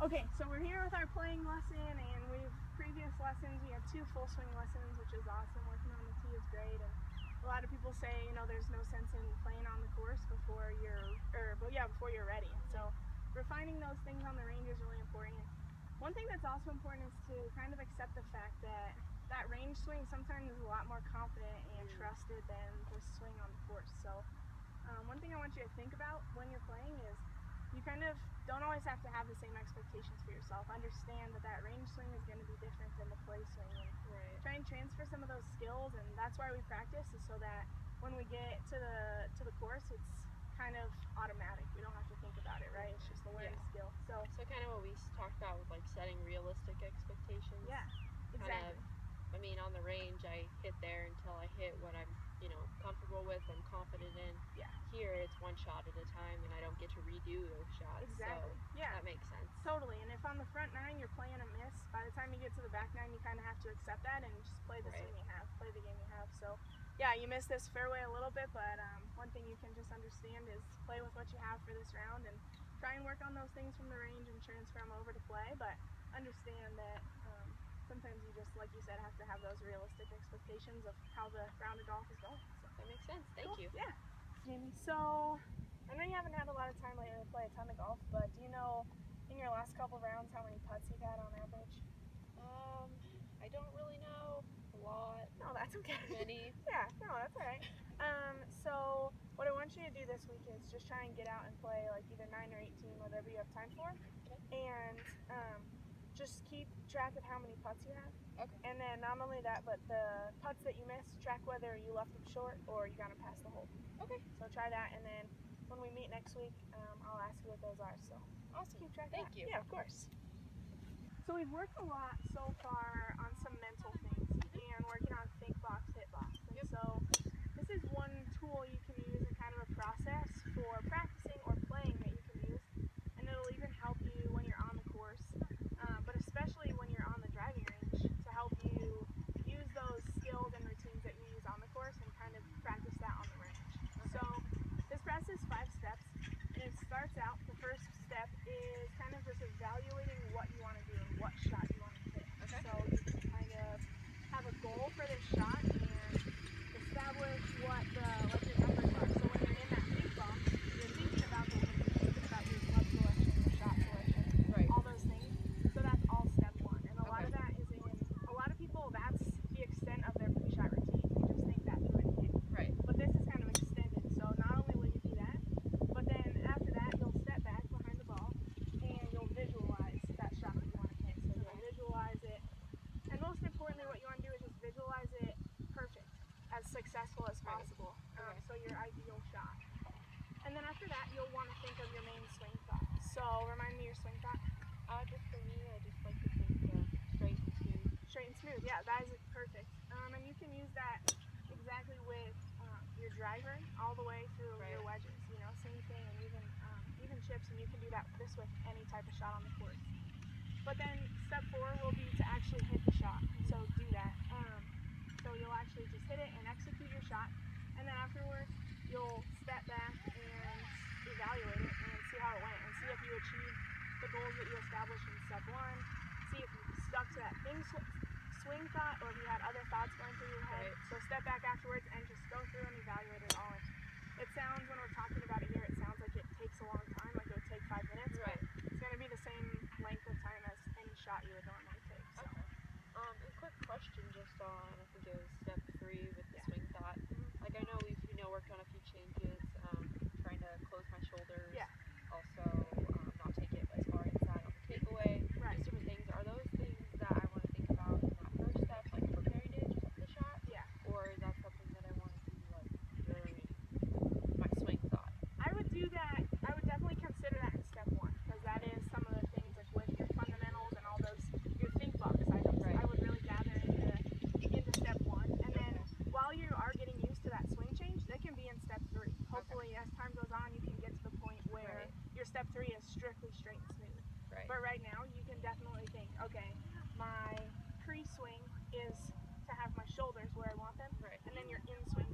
Okay, so we're here with our playing lesson, and previous lessons, we had 2 full swing lessons, which is awesome. Working on the tee is great, and a lot of people say, there's no sense in playing on the course before you're ready. And so refining those things on the range is really important. One thing that's also important is to kind of accept the fact that that range swing sometimes is a lot more confident and trusted than the swing on the course. So one thing I want you to think about when you're playing is you kind of don't always have to have the same expectations for yourself. Understand that range swing is going to be different than the play swing, and try and transfer some of those skills. And that's why we practice, is so that when we get to the course, it's kind of automatic. We don't have to think about it, right? It's just a learning skill. So kind of what we talked about with like setting realistic expectations. Yeah, exactly. On the range, I hit there until I hit what I'm comfortable with, I'm confident in. Yeah. Here, it's one shot at a time, and I don't get to redo those shots. Exactly. So Yeah. That makes sense. Totally. And if on the front 9 you're playing a miss, by the time you get to the back 9, you kind of have to accept that and just play the swing you have, play the game you have. So yeah, you missed this fairway a little bit, but one thing you can just understand is play with what you have for this round and try and work on those things from the range and transfer them over to play. But understand that sometimes you just, like you said, have to have those realistic expectations of how the round of golf is going. So that makes sense. Thank you. Yeah. Jamie, so I know you haven't had a lot of time lately to play a ton of golf, but do you know in your last couple rounds how many putts you've had on average? I don't really know. A lot. No, that's okay. Many. Yeah, no, that's all right. So what I want you to do this week is just try and get out and play like either 9 or 18, whatever you have time for. Okay. And just keep track of how many putts you have. Okay. And then not only that, but the putts that you missed, track whether you left them short or you got them past the hole. Okay. So try that, and then when we meet next week, I'll ask you what those are. So awesome. Keep track of Thank that. you. Yeah, of course. So we've worked a lot so far on some mental things and working on think box, hit box. And so this is one tool you can use in kind of a process for practicing or playing that you can use, and it'll even help you when you're on the course, but especially when you're on the driving range, to help you use those skills and routines that you use on the course and kind of practice that on the range. So this process is 5 steps, and it starts out, the first step is kind of just evaluating what you want to do and what shot you want to hit. Okay. So you can kind of have a goal for this shot and establish what your numbers are. So when you're in that think box, you're thinking about the wind, you're thinking about your club selection, your shot selection, all those things. So that's all step 1. And a lot of that is a lot of people, that's the extent of their pre-shot routine. They just think that through and hit. Right. But this is kind of extended. So not only will you do that, but then after that, you'll step back behind the ball and you'll visualize that shot that you want to hit. So you'll visualize it. And most importantly, what you want to do is just visualize it perfect, as successful as possible. So your ideal shot. And then after that, you'll want to think of your main swing thought. So remind me your swing thought. Just for me, I just like to think straight and smooth. Straight and smooth, yeah, that is perfect. And you can use that exactly with your driver all the way through your wedges. Same thing, and even chips, and you can do this with any type of shot on the course. But then step 4 will be to actually hit the shot. So do that. So you'll actually just hit it and execute your shot, and then afterwards you'll step back and evaluate it and see how it went, and see if you achieved the goals that you established in step 1. See if you stuck to that swing thought, or if you had other thoughts going through your head. So step back afterwards and just go through and evaluate it all. It sounds, when we're talking about it here, it sounds like it takes a long time, like it would take 5 minutes, but it's going to be the same length of time as any shot you would normally take. So. A quick question just on, I think it was step 3 with the swing thought. Like, I know we've worked on a few changes, trying to close my shoulders. Yeah. Also, not take it as far inside on the takeaway. Right. Just different things. Are those things that I want to think about in that first step, like preparing to just hit the shot? Yeah. Or is that something that I want to do like during my swing thought? I would do that. I would definitely consider that in step 1, because that is some of the things like with your fundamentals and all those, your think box items. I would really gather into step 1, and then while you are getting used to that swing change, that can be in step 3. Hopefully, as time goes on, you can get to the point where your step 3 is strictly straight and smooth. But right now, you can definitely think, okay, my pre-swing is to have my shoulders where I want them, and then your in-swing